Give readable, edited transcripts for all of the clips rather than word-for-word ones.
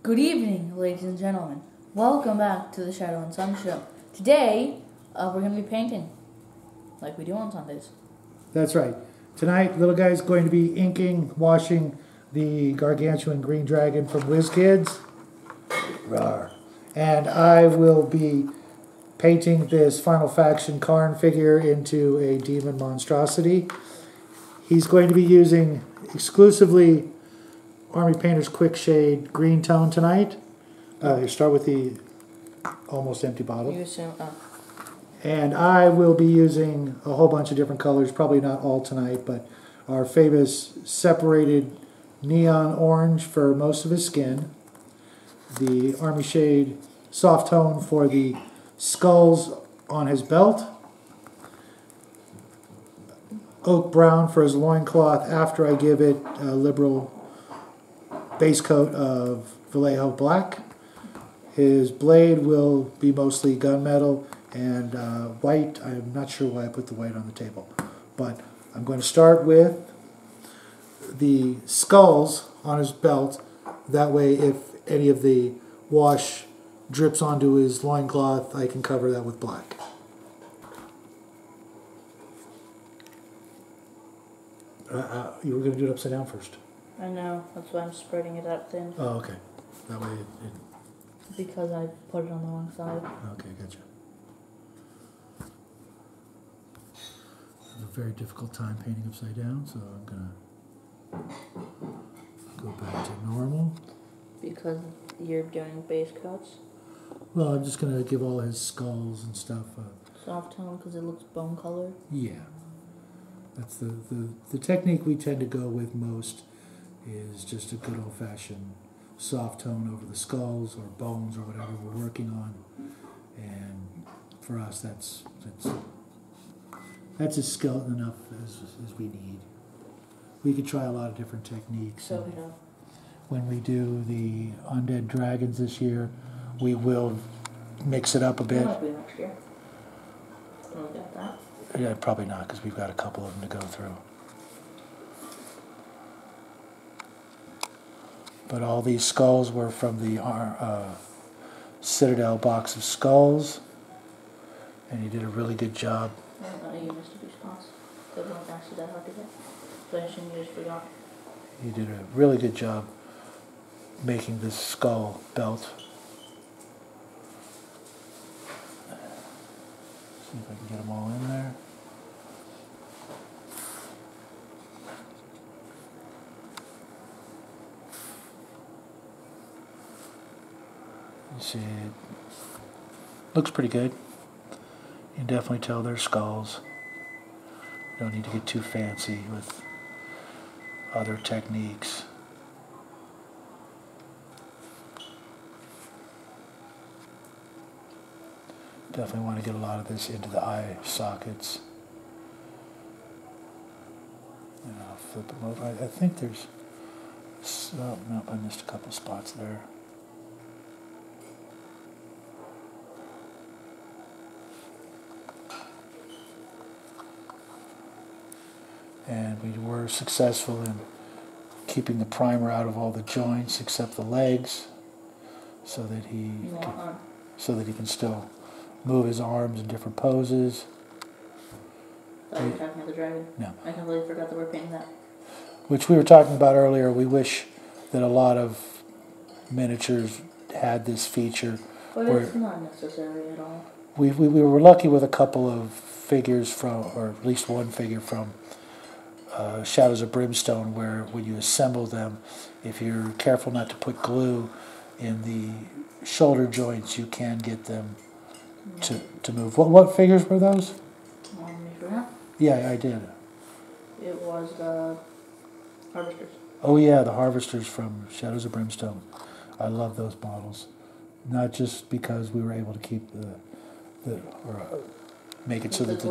Good evening, ladies and gentlemen. Welcome back to the Shadow and Sun Show. Today, we're going to be painting, like we do on Sundays. That's right. Tonight, little guy's going to be inking, washing the Gargantuan Green Dragon from WizKids. Rawr. And I will be painting this Final Faction Karn figure into a demon monstrosity. He's going to be using exclusively Army Painter's Quick Shade green tone tonight. You start with the almost empty bottle. And I will be using a whole bunch of different colors, probably not all tonight, but our famous separated neon orange for most of his skin, the Army Shade soft tone for the skulls on his belt, oak brown for his loincloth after I give it a liberal base coat of Vallejo black. His blade will be mostly gunmetal and white. I'm not sure why I put the white on the table, but I'm going to start with the skulls on his belt. That way, if any of the wash drips onto his loincloth, I can cover that with black. You were going to do it upside down first. I know, that's why I'm spreading it out thin. Oh, okay. That way Because I put it on the wrong side. Okay, gotcha. I have a very difficult time painting upside down, so I'm going to go back to normal. Because you're doing base coats? Well, I'm just going to give all his skulls and stuff Soft tone because it looks bone colored? Yeah. That's the technique we tend to go with most is just a good old-fashioned soft tone over the skulls or bones or whatever we're working on. And for us, that's as skeleton enough as we need. We could try a lot of different techniques. So we know. When we do the undead dragons this year, we will mix it up a bit. Might be next year. We'll get that. Yeah, probably not, because we've got a couple of them to go through. But all these skulls were from the Citadel box of skulls, and he did a really good job. You missed a few spots. They weren't actually that hard to get. Finishing, you just forgot. He did a really good job making this skull belt. See if I can get them all in there. You see, it looks pretty good. You can definitely tell they're skulls. You don't need to get too fancy with other techniques. Definitely want to get a lot of this into the eye sockets. And I'll flip them over. I think there's... Oh, no, I missed a couple spots there. And we were successful in keeping the primer out of all the joints except the legs, so that he can still move his arms in different poses. Are you talking about the dragon? No. I completely forgot that we're painting that. Which we were talking about earlier. We wish that a lot of miniatures had this feature. But it's not necessary at all. We were lucky with a couple of figures from, or at least one figure from Shadows of Brimstone, where when you assemble them, if you're careful not to put glue in the shoulder joints, you can get them to move. What figures were those? You forgot? Yeah, I did. It was the Harvesters. Oh yeah, the Harvesters from Shadows of Brimstone. I love those models. Not just because we were able to keep make it so that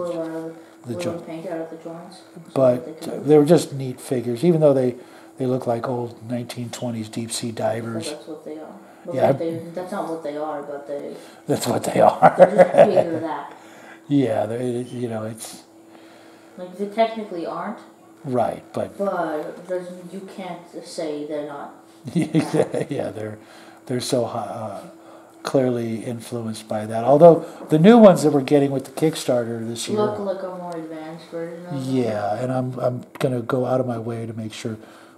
the joint paint out of the joints. But they were just neat figures, even though they look like old 1920s deep sea divers. That's what they are. But Yeah, that's not what they are, but they. That's what they are. They're just bigger that. Yeah, it's. Like they technically aren't. Right, but you can't say they're not. Yeah, they're so clearly influenced by that. Although the new ones that we're getting with the Kickstarter this year look like a more advanced version of them. yeah, and I'm gonna go out of my way to make sure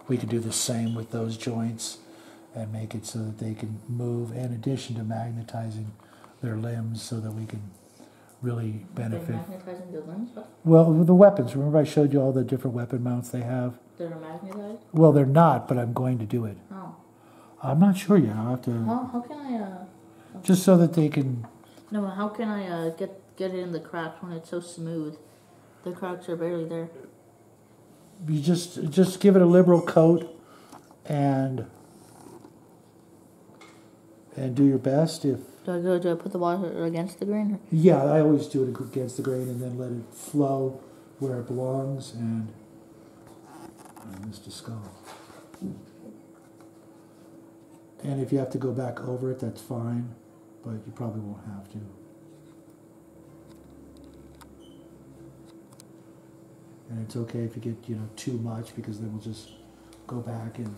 we can do the same with those joints and make it so that they can move in addition to magnetizing their limbs so that we can really benefit. Magnetizing the limbs? Well, with the weapons, remember I showed you all the different weapon mounts they have? They're magnetized? Well, they're not, but I'm going to do it. Oh. I'm not sure yet. I'll have to... How can I, Just so that they can... No, how can I, get it in the cracks when it's so smooth? The cracks are barely there. You just give it a liberal coat and do your best. If Do I put the water against the grain? yeah, I always do it against the grain and then let it flow where it belongs. And I missed a skull. And if you have to go back over it, that's fine, but you probably won't have to. And it's okay if you get too much, because then we'll just go back and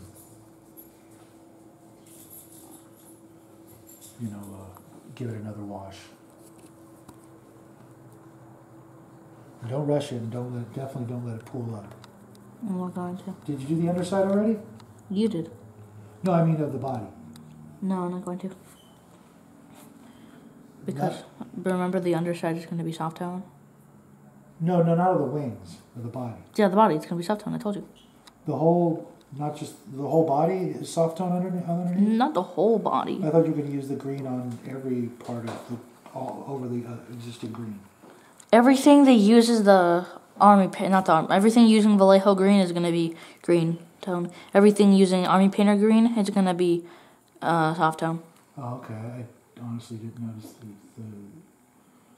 give it another wash. And don't rush it, and definitely don't let it pool up. I'm not going to. Did you do the underside already? You did. No, I mean of the body. No, I'm not going to. Because remember, the underside is going to be soft tone. No, not of the wings, of the body. Yeah, the body, it's going to be soft tone, I told you. The whole, not just the whole body is soft tone underneath? Not the whole body. I thought you were going to use the green on every part of all over the existing green. Everything that uses the army paint, not the army, everything using Vallejo green is going to be green tone. Everything using army painter green is going to be soft tone. Oh, okay. I honestly didn't notice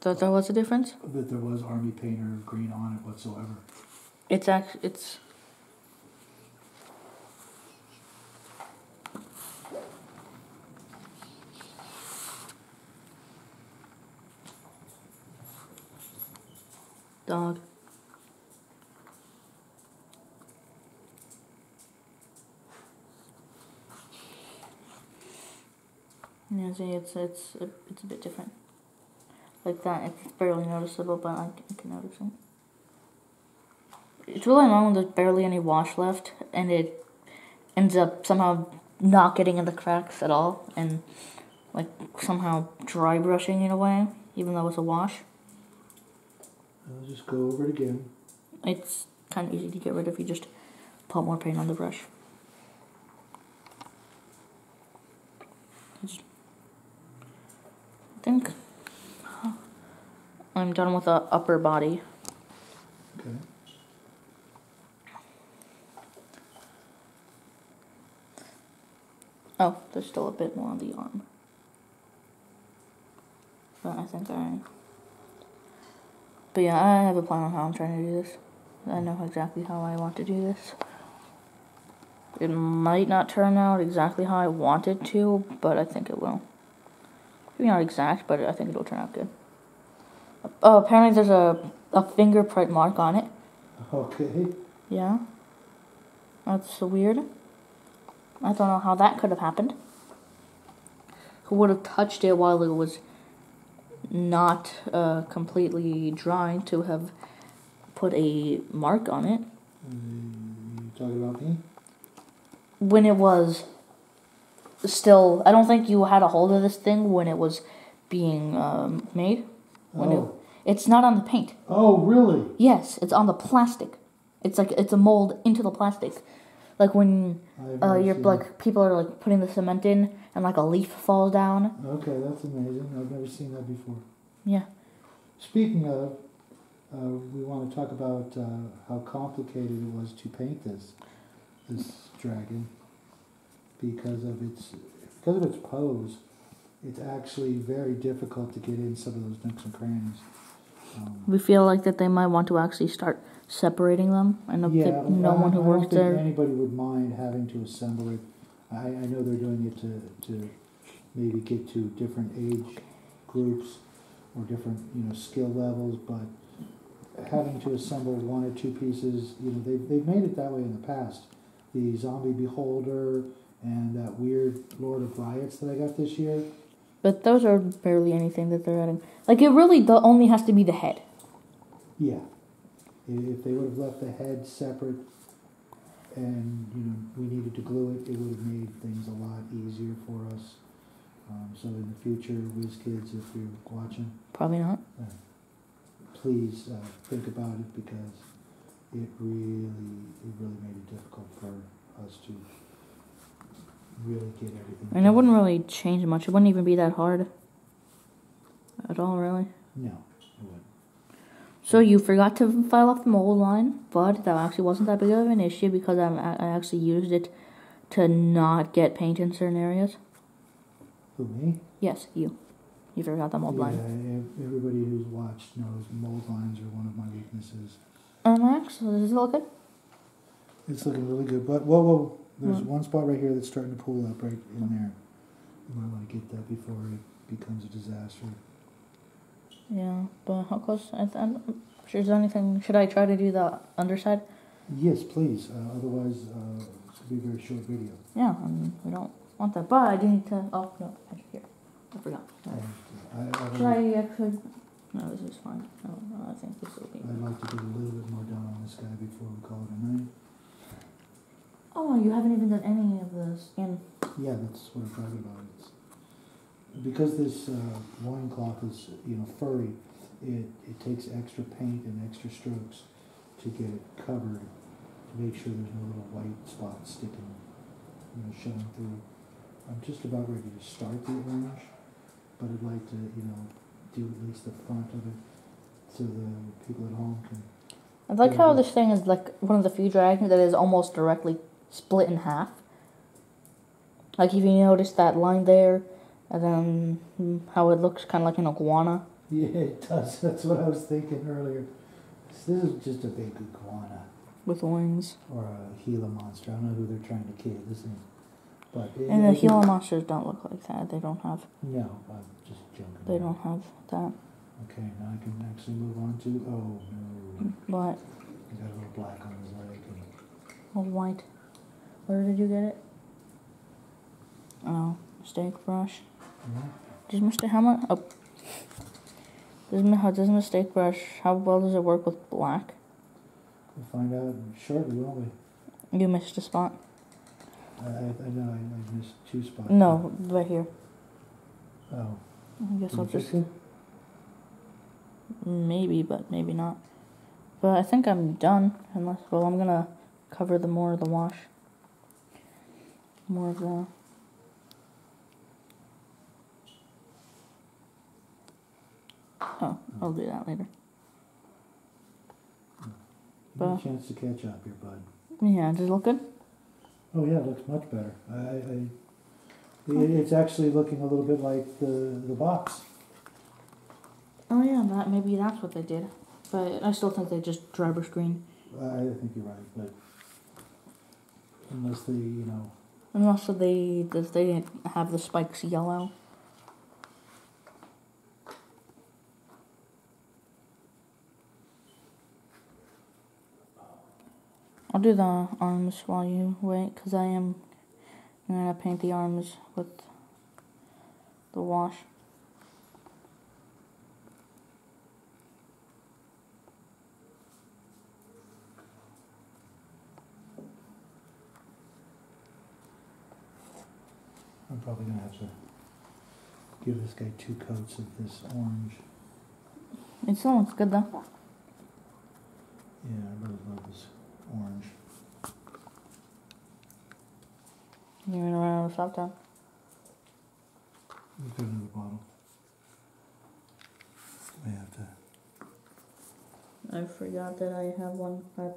That there was a difference? that there was army painter green on it whatsoever. It's dog. Yeah, see, it's a bit different. Like that, it's barely noticeable, but I can notice it. It's really annoying when there's barely any wash left, and it ends up somehow not getting in the cracks at all, and like somehow dry brushing in a way, even though it's a wash. I'll just go over it again. It's kind of easy to get rid of. You just put more paint on the brush. I think I'm done with the upper body. Okay. Oh, there's still a bit more on the arm. But yeah, I have a plan on how I'm trying to do this. I know exactly how I want to do this. It might not turn out exactly how I want it to, but I think it will. Maybe not exact, but I think it'll turn out good. Oh, apparently there's a fingerprint mark on it. Okay. Yeah. That's weird. I don't know how that could have happened. Who would have touched it while it was not completely dry to have put a mark on it? You talking about me? When it was still... I don't think you had a hold of this thing when it was being made. It's not on the paint. Oh, really? Yes, it's on the plastic. It's like it's a mold into the plastic. Like when people are like putting the cement in and like a leaf falls down. Okay, that's amazing. I've never seen that before. Yeah. Speaking of, we want to talk about how complicated it was to paint this dragon because of its pose. It's actually very difficult to get in some of those nooks and crannies. We feel like that they might want to actually start separating them. I know no one who works there. I don't think anybody would mind having to assemble it. I know they're doing it to maybe get to different age groups or different skill levels, but having to assemble one or two pieces, they've made it that way in the past. The zombie beholder and that weird Lord of Riots that I got this year. But those are barely anything that they're adding. Like, it really only has to be the head. Yeah. If they would have left the head separate and, you know, we needed to glue it, it would have made things a lot easier for us. So in the future, whiz kids, if you're watching, Probably not. please think about it, because it really made it difficult for us to really get everything And it wouldn't really change much. It wouldn't even be that hard. At all, really. No, it wouldn't. So you forgot to file off the mold line, but that actually wasn't that big of an issue because I actually used it to not get paint in certain areas. Who, me? Yes, you. You forgot the mold line. Yeah, everybody who's watched knows mold lines are one of my weaknesses. Max, does it look good? It's looking really good, but whoa, there's one spot right here that's starting to pull up right in there. You might want to get that before it becomes a disaster. Yeah, but how close? I'm sure. Is there anything? Should I try to do the underside? Yes, please. Otherwise, it's going to be a very short video. Yeah, we don't want that. But I do need to. Oh no, here. I forgot. Should I actually? No, this is fine. No, I think this will be. I'd like to get a little bit more done on this guy before we call it a night. Oh, you haven't even done any of the skin. Yeah, that's what I'm talking about. It's, because this loincloth is, you know, furry, it takes extra paint and extra strokes to get it covered, to make sure there's no little white spots sticking, you know, showing through. I'm just about ready to start the orange, but I'd like to, you know, do at least the front of it so the people at home can... I like how this thing is like one of the few dragons that is almost directly split in half. Like if you notice that line there, and then how it looks kind of like an iguana. Yeah, it does. That's what I was thinking earlier. This is just a big iguana. With wings. Or a Gila monster. I don't know who they're trying to kid. This is... But and the Gila monsters don't look like that. They don't have... No, I'm just joking. They don't have that. Okay, now I can actually move on to... Oh, no. What? He got a little black on his leg. Oh, white. Where did you get it? Oh, mistake brush. Yeah. Does mistake... How much... Oh. Does mistake brush... How well does it work with black? We'll find out shortly, won't we? You missed a spot. I know, I missed 2 spots. No, right here. Oh. I guess I'll just... it? Maybe, but maybe not. But I think I'm done. Unless, well, I'm gonna cover the more of the wash. More of the... Oh, I'll do that later. Give me a chance to catch up here, bud. Yeah, does it look good? Oh yeah, it looks much better. It's actually looking a little bit like the box. Oh yeah, maybe that's what they did. But I still think they just driver screen. I think you're right, but unless they, you know... Unless they didn't have the spikes yellow. I'll do the arms while you wait, because I'm going to paint the arms with the wash. I'm probably going to have to give this guy 2 coats of this orange. It still looks good though. Yeah, I really love this orange. You're going to run out of stop down. We've got another bottle. I have to... I forgot that I have one. I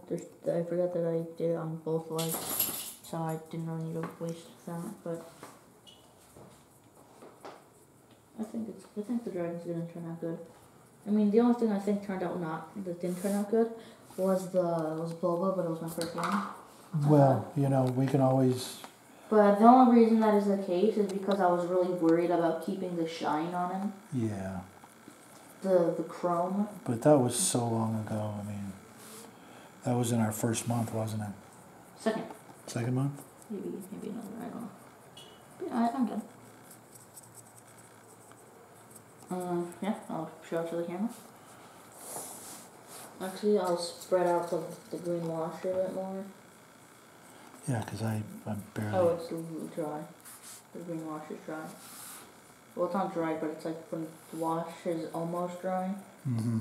forgot that I did it on both legs, so I didn't really need to waste that. But I think the dragon's gonna turn out good. I mean, the only thing I think that didn't turn out good was Boba, but it was my first one. Well, you know, we can always... But the only reason that is the case is because I was really worried about keeping the shine on him. Yeah. The chrome. But that was so long ago. I mean, that was in our first month, wasn't it? Second. Second month? Maybe another, I don't know. I'm done. Yeah, I'll show it to the camera. Actually, I'll spread out the green wash a bit more. Yeah, because I'm barely... Oh, it's dry. The green wash is dry. Well, it's not dry, but it's like when the wash is almost dry. Mm-hmm.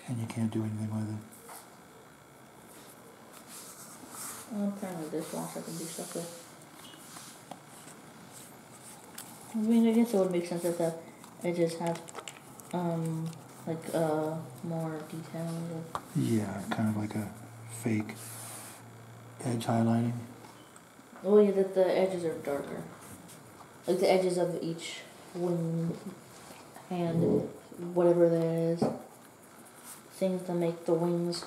And you can't do anything with it. Apparently dishwash I can do stuff with. I mean, I guess it would make sense if the edges have, more detail. Yeah, kind of like a fake edge highlighting. Well, yeah, that the edges are darker. Like the edges of each wing, hand, whatever that is. Things to make the wings.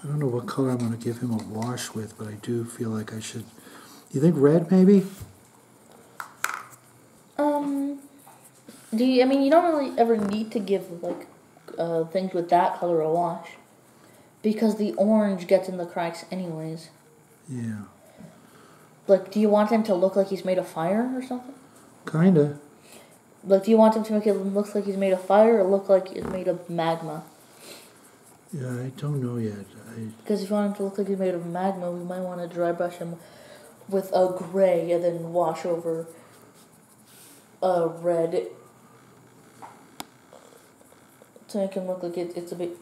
I don't know what color I'm going to give him a wash with, but I do feel like I should... You think red, maybe? You don't really ever need to give, things with that color a wash. Because the orange gets in the cracks anyways. Yeah. Like, do you want him to look like he's made of fire or something? Kinda. Like, do you want him to make it look like he's made of fire or look like it's made of magma? Yeah, I don't know yet. Because if you want him to look like he's made of magma, we might want to dry brush him with a gray and then wash over a red to make him look like it's a bit,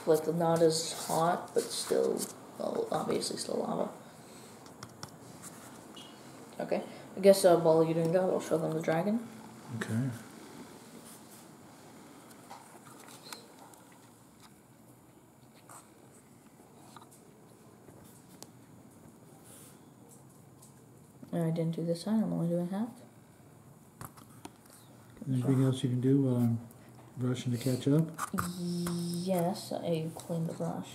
like, not as hot, but still, well, obviously still lava. Okay, I guess while you're doing that, I'll show them the dragon. Okay. And I didn't do this side, I'm only doing half. Anything else you can do while I'm rushing to catch up? Yes, I cleaned the brush.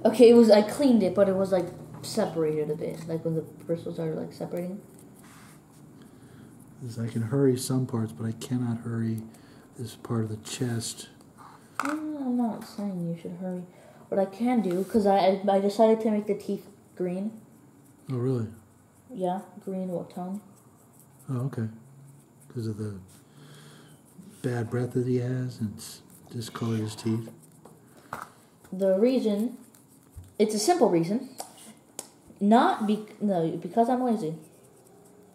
Okay, I cleaned it, but it was like separated a bit, like when the bristles are like separating. Because I can hurry some parts, but I cannot hurry this part of the chest. I'm not saying you should hurry. What I can do, because I decided to make the teeth green. Oh, really? Yeah, green, what tone? Oh, okay. Because of the bad breath that he has and discolored his teeth. The reason, it's a simple reason. Because I'm lazy.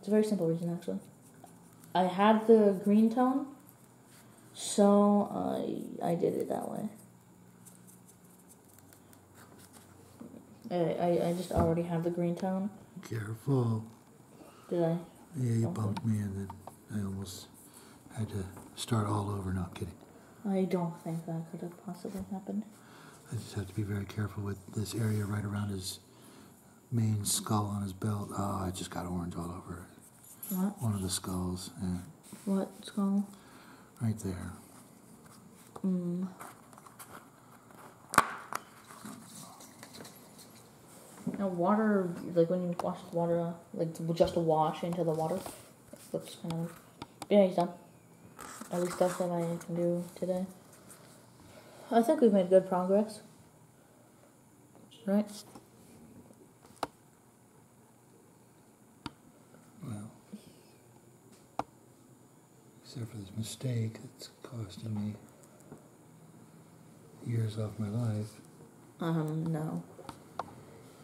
It's a very simple reason, actually. I had the green tone, so I did it that way. I just already have the green tone. Careful. Did I? Yeah, you bumped me and then I almost had to start all over. Not kidding. I don't think that could have possibly happened. I just have to be very careful with this area right around his main skull on his belt. Oh, I just got orange all over it. What? One of the skulls. Yeah. What skull? Right there. Now water, like when you wash the water, like just a wash into the water, it looks kind of... Yeah, he's done. At least that's what I can do today. I think we've made good progress. Right? Well, except for this mistake that's costing me years off my life. No.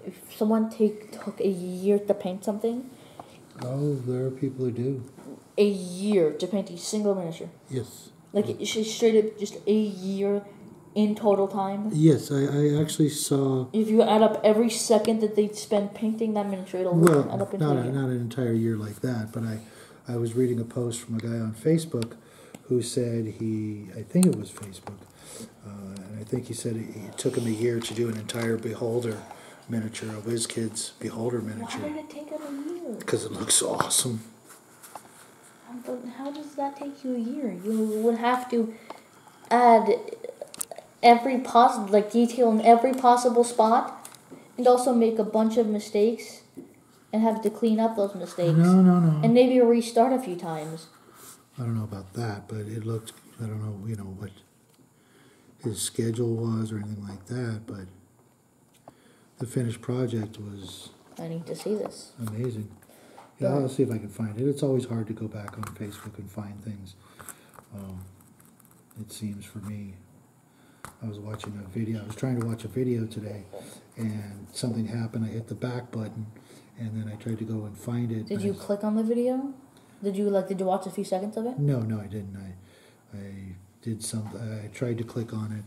If someone took a year to paint something... Oh, there are people who do. A year to paint a single miniature. Yes. Like, it's straight up just a year in total time. Yes, I actually saw... If you add up every second that they spend painting that miniature, it'll add up into a year. Not an entire year like that, but I was reading a post from a guy on Facebook who said I think it was Facebook, and I think he said it took him a year to do an entire Beholder miniature, a WizKids Beholder miniature. Why did it take him a year? Because it looks awesome. But how does that take you a year? You would have to add every detail in every possible spot, and also make a bunch of mistakes and have to clean up those mistakes. No. And maybe restart a few times. I don't know about that, but it looked, I don't know, what his schedule was or anything like that, but the finished project was I need to see this. amazing. Yeah, I'll see if I can find it. It's always hard to go back on Facebook and find things. It seems for me. I was watching a video. I was trying to watch a video today, and something happened. I hit the back button, and then I tried to go and find it. Did you click on the video? Did you watch a few seconds of it? No, I didn't. I did something. I tried to click on it,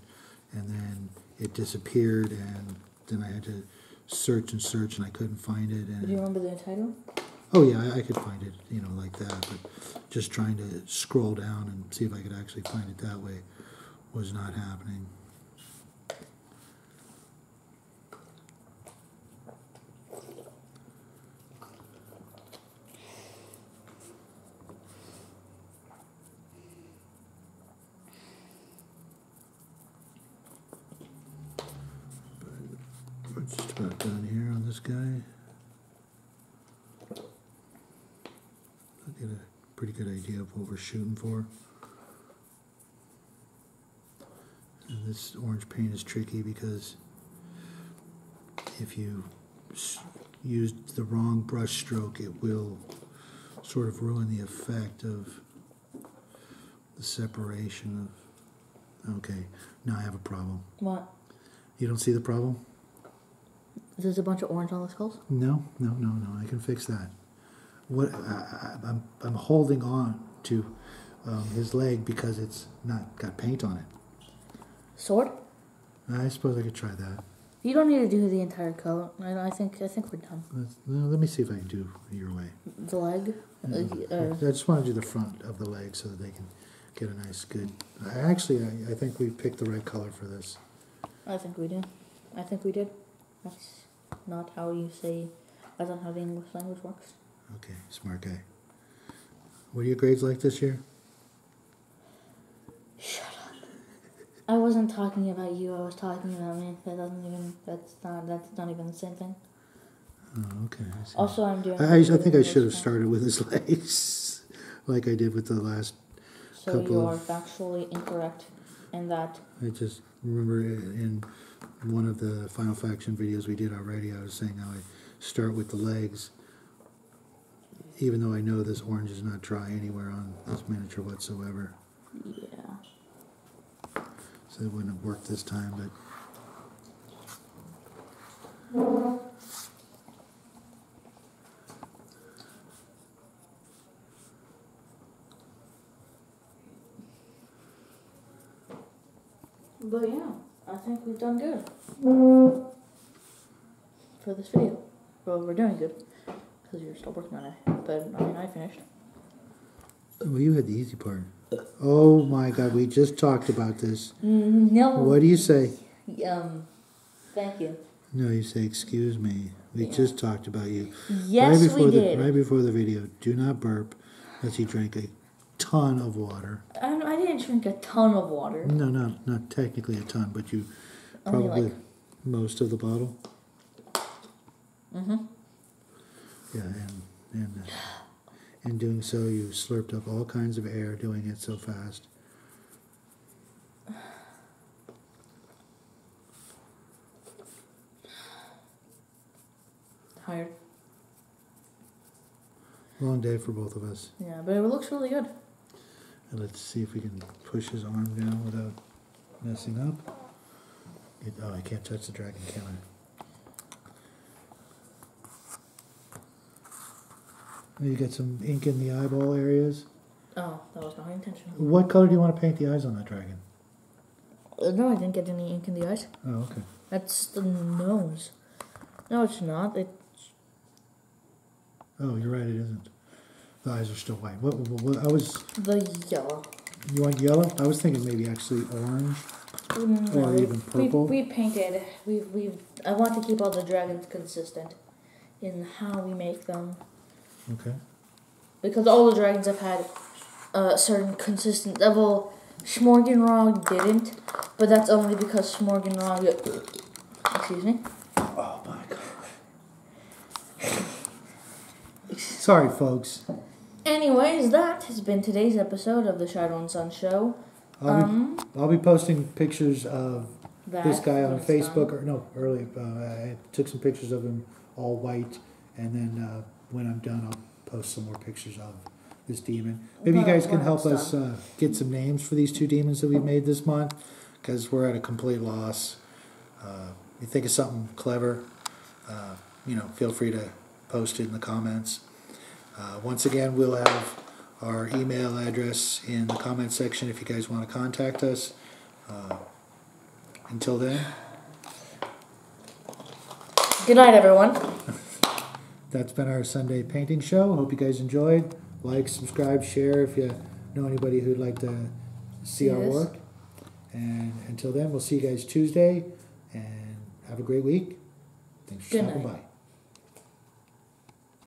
and then it disappeared, and then I had to search, and I couldn't find it. And do you remember the title? Oh yeah, I could find it, like that. But just trying to scroll down and see if I could actually find it that way was not happening. We're just about done here on this guy. I get a pretty good idea of what we're shooting for. And this orange paint is tricky because if you use the wrong brush stroke, it will sort of ruin the effect of the separation of... Okay, now I have a problem. What? You don't see the problem? There's a bunch of orange on the skulls? No, I can fix that. What I'm holding on to his leg because it's not got paint on it. Sword? I suppose I could try that. You don't need to do the entire coat. I think we're done. Let me see if I can do your way. The leg? I just want to do the front of the leg so that they can get a nice good... I think we picked the right color for this. I think we did. That's not how you say... That's not how the English language works. Okay, smart guy. What are your grades like this year? Shut up. I wasn't talking about you, I was talking about me. That's not even the same thing. Oh, okay. I see. Also, I'm doing... I think I should have started with his legs, like I did with the last So you are factually incorrect in that. I just remember in one of the Final Faction videos we did already, I was saying how I start with the legs, even though I know this orange is not dry anywhere on this miniature whatsoever. Yeah. So it wouldn't have worked this time, but... But yeah, I think we've done good for this video. Well, we're doing good because you're still working on it. But I mean, I finished. Well, you had the easy part. Oh my God, we just talked about this. No. What do you say? Thank you. No, you say, excuse me. We just talked about you. Yes, we did. Right before the video, do not burp as he drank a ton of water. I didn't drink a ton of water. No, not technically a ton, but you Only probably like... most of the bottle. Mm-hmm. Yeah, and in doing so, you slurped up all kinds of air doing it so fast. Tired. Long day for both of us. Yeah, but it looks really good. And let's see if we can push his arm down without messing up. Oh, I can't touch the dragon, can I? You got some ink in the eyeball areas. Oh, that was not intentional. What color do you want to paint the eyes on that dragon? No, I didn't get any ink in the eyes. Oh, okay. That's the nose. No, it's not. Oh, you're right, it isn't. The eyes are still white. What I was... The yellow. You want yellow? I was thinking maybe actually orange. No, or even purple. We painted. I want to keep all the dragons consistent in how we make them. Okay. Because all the dragons have had a certain consistent level. Smorganrog didn't, but that's only because Smorganrog... Excuse me. Oh my God. Sorry, folks. Anyways, that has been today's episode of the Shadow and Sun Show. I'll be posting pictures of this guy on when it's Facebook. done. Earlier. I took some pictures of him all white, and then when I'm done, I'll post some more pictures of this demon. Maybe you guys can help us get some names for these two demons that we've made this month, because we're at a complete loss. You think of something clever, feel free to post it in the comments. Once again, we'll have our email address in the comment section if you guys want to contact us. Until then. Good night, everyone. That's been our Sunday painting show. Hope you guys enjoyed. Like, subscribe, share if you know anybody who'd like to see our work. And until then, we'll see you guys Tuesday. And have a great week. Thanks for stopping by.